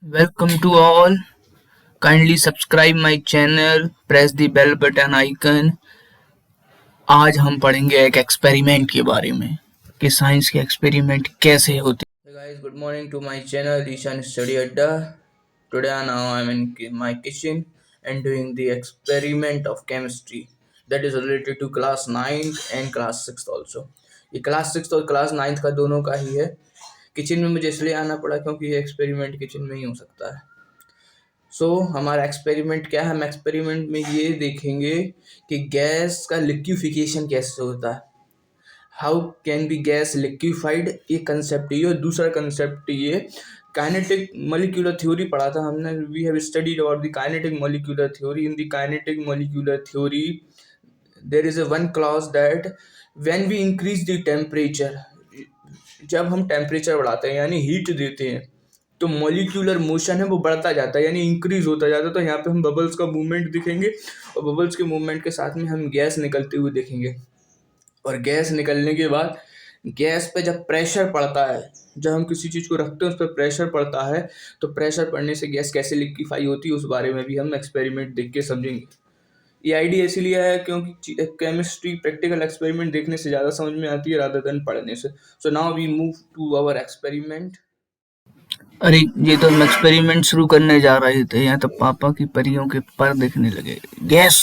Welcome to all. Kindly subscribe my channel. Press the bell button icon. आज हम पढ़ेंगे एक एक्सपेरिमेंट के बारे में कि साइंस के एक्सपेरिमेंट कैसे होते हैं. Hey guys, good morning to my channel Ishan Study Adda. Today now I'm in my kitchen and doing the experiment of chemistry that is related to class 9th and class 6th also. ये class 6th और class 9th का दोनों का ही है. Kitchen में मुझे इसलिए आना पड़ा क्योंकि ये एक्सपेरिमेंट किचन में ही हो सकता है. हमारा एक्सपेरिमेंट क्या है. हम एक्सपेरिमेंट में ये देखेंगे कि गैस का लिक्विफिकेशन कैसे होता है. How can be gas liquefied, ये कंसेप्ट ये. और दूसरा कंसेप्ट ये काइनेटिक मॉलिक्यूलर थ्योरी पढ़ा था हमने. We have studied about the kinetic molecular theory. In the kinetic molecular theory there is a one clause that when we increase the temperature, जब हम टेम्परेचर बढ़ाते हैं यानी हीट देते हैं तो मॉलिक्यूलर मोशन है वो बढ़ता जाता है यानी इंक्रीज होता जाता है. तो यहाँ पे हम बबल्स का मूवमेंट दिखेंगे और बबल्स के मूवमेंट के साथ में हम गैस निकलते हुए देखेंगे. और गैस निकलने के बाद गैस पे जब प्रेशर पड़ता है, जब हम किसी चीज़ को रखते हैं उस पर प्रेशर पड़ता है, तो प्रेशर पड़ने से गैस कैसे लिक्विफाई होती है उस बारे में भी हम एक्सपेरिमेंट देख के समझेंगे. ये आइडिया इसीलिए है क्योंकि केमिस्ट्री प्रैक्टिकल एक्सपेरिमेंट देखने से ज़्यादा समझ में आती है रादर देन पढ़ने से. So now we move to our experiment. अरे ये तो हम एक्सपेरिमेंट शुरू करने जा रहे थे, यहाँ तो पापा की परियों के पर दिखने लगे. गैस.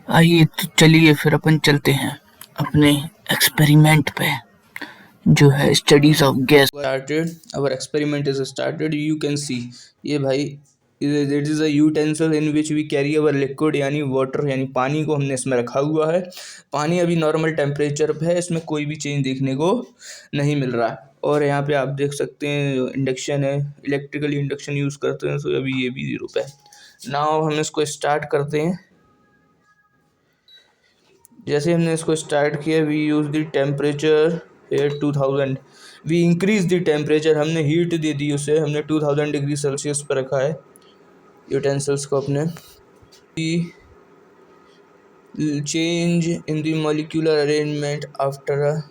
आइए तो चलिए फिर अपन चलते हैं अपने एक्सपेरिमेंट पे जो है studies of gas. Started. Our experiment is started. You can see ये भाई it is a utensil in which we carry our liquid यानी वाटर यानी पानी को हमने इसमें रखा हुआ है. पानी अभी नॉर्मल टेम्परेचर पे है, इसमें कोई भी चेंज देखने को नहीं मिल रहा है. और यहाँ पे आप देख सकते हैं इंडक्शन है, इलेक्ट्रिकल इंडक्शन यूज़ करते हैं. तो अभी ये भी 0 पे है. नाउ हम इसको स्टार्ट करते हैं. जैसे हमने इसको स्टार्ट किया we use the temperature here 2000. We increase the temperature, हमने हीट दे दी उसे, हमने 2000 डिग्री सेल्सियस पर रखा है यूटेंसिल्स को अपने. Change in the molecular arrangement after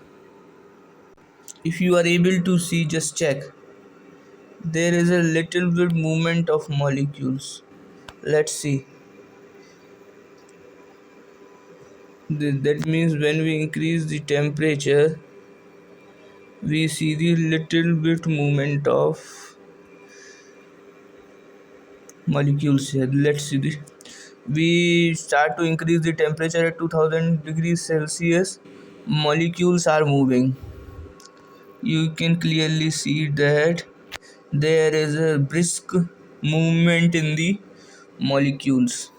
if you are able to see, just check, there is a little bit movement of molecules. Let's see. That means when we increase the temperature we see the little bit movement of molecules here. Let's see this. We start to increase the temperature at 2000 degrees Celsius. Molecules are moving. You can clearly see that there is a brisk movement in the molecules.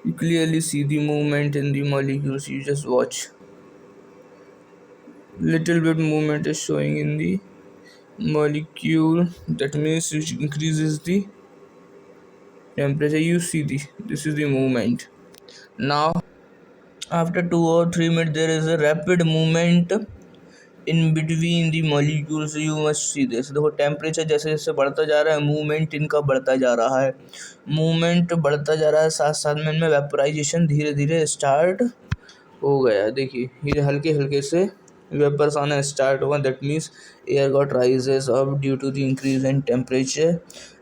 You clearly see the movement in the molecules. You just watch. Little bit movement is showing in the molecule. That means it increases the temperature. You see this is the movement. Now after 2 or 3 minutes there is a rapid movement in between the molecules. You must see this. देखो temperature जैसे जैसे बढ़ता जा रहा है movement इनका बढ़ता जा रहा है. मूवमेंट बढ़ता जा रहा है, साथ साथ में इनमें वेपराइजेशन धीरे धीरे स्टार्ट हो गया. देखिए ये हल्के हल्के से वेपर्स आना स्टार्ट हुआ. That means air got rises up due to the increase in temperature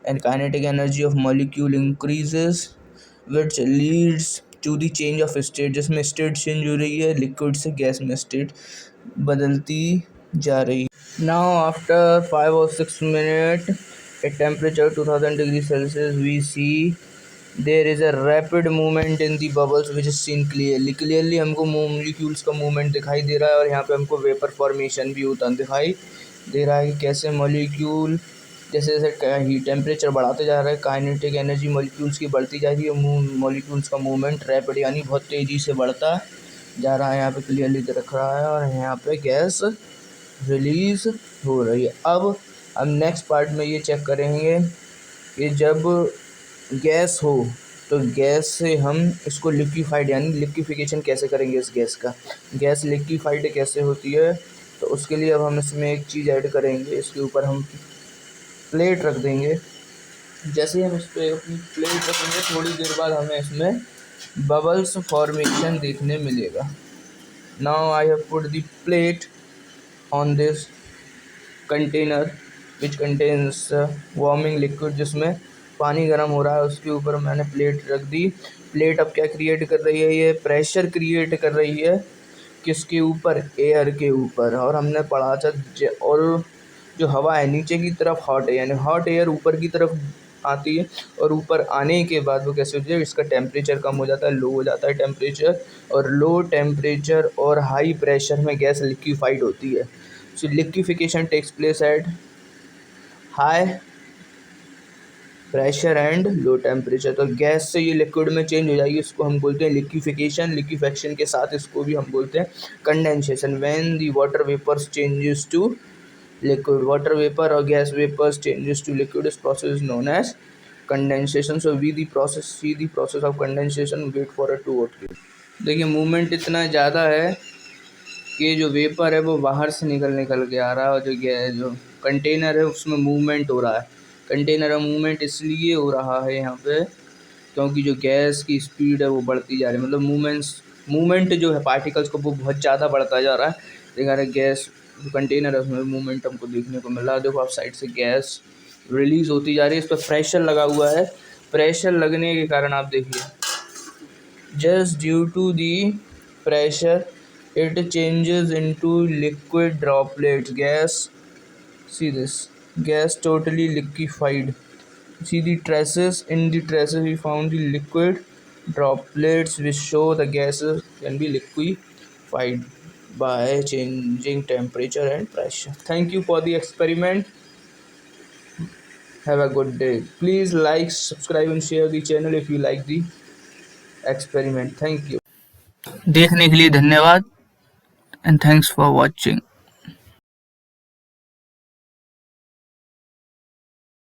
and kinetic energy of molecule increases which leads to the change of state. जिसमें स्टेट चेंज हो रही है, लिक्विड से गैस में state बदलती जा रही है. Now after 5 or 6 minutes at temperature 2000 degrees Celsius we see there is a rapid movement in the bubbles which is seen clearly. हमको मॉलिक्यूल्स का मूवमेंट दिखाई दे रहा है और यहाँ पे हमको वेपर फॉर्मेशन भी होता दिखाई दे रहा है कि कैसे मॉलिक्यूल जैसे जैसे ही टेम्परेचर बढ़ाते जा रहा है काइनेटिक एनर्जी मॉलिक्यूल्स की बढ़ती जा रही है. मॉलिक्यूल्स का मूवमेंट रैपिड यानी बहुत तेज़ी से बढ़ता जा रहा है. यहाँ पे क्लियरली दिख रहा है और यहाँ पे गैस रिलीज़ हो रही है. अब हम नेक्स्ट पार्ट में ये चेक करेंगे कि जब गैस हो तो गैस से हम इसको लिक्विफाइड यानी लिक्विफिकेशन कैसे करेंगे इस गैस का. गैस लिक्विफाइड कैसे होती है तो उसके लिए अब हम इसमें एक चीज़ ऐड करेंगे. इसके ऊपर हम प्लेट रख देंगे. जैसे ही हम इस पर अपनी प्लेट रखेंगे थोड़ी देर बाद हमें इसमें बबल्स फॉर्मेशन देखने मिलेगा. Now I have put the plate on this container which contains warming liquid, जिसमें पानी गर्म हो रहा है, उसके ऊपर मैंने प्लेट रख दी। प्लेट अब क्या क्रिएट कर रही है, ये प्रेशर क्रिएट कर रही है किसके ऊपर, एयर के ऊपर। और हमने पढ़ा था और जो हवा है नीचे की तरफ हॉट है, यानी हॉट एयर ऊपर की तरफ आती है और ऊपर आने के बाद वो कैसे होती है, इसका टेम्परेचर कम हो जाता है, लो हो जाता है टेम्परेचर, और लो टेम्परेचर और हाई प्रेशर में गैस लिक्विफाइड होती है। So liquefaction takes place at high pressure and low temperature. तो गैस से ये लिक्विड में चेंज हो जाएगी, इसको हम बोलते हैं लिक्विफिकेशन। लिक्विफेक्शन के साथ इसको भी हम बोलते हैं condensation. When the water vapours changes to liquid, water vapour और gas vapours changes to liquid, इस process is known as condensation. So we the process of condensation, wait for it to okay. देखिए movement इतना ज़्यादा है कि जो vapour है वो बाहर से निकल के आ रहा है, और जो कंटेनर है उसमें मूवमेंट हो रहा है। कंटेनर में मूवमेंट इसलिए हो रहा है यहाँ पे क्योंकि जो गैस की स्पीड है वो बढ़ती जा रही है, मतलब मूवमेंट जो है पार्टिकल्स को वो बहुत ज़्यादा बढ़ता जा रहा है। देखा रहे गैस जो कंटेनर है उसमें मूवमेंट हमको देखने को मिल रहा है। देखो आप साइड से गैस रिलीज़ होती जा रही है, इस पर प्रेशर लगा हुआ है। प्रेशर लगने के कारण आप देखिए, just due to the pressure it changes into liquid droplets. Gas, see this, gas totally liquefied. See the traces, in the traces we found the liquid droplets which show the gases can be liquefied by changing temperature and pressure. Thank you for the experiment. Have a good day. Please like, subscribe and share the channel if you like the experiment. Thank you. देखने के लिए धन्यवाद, and thanks for watching.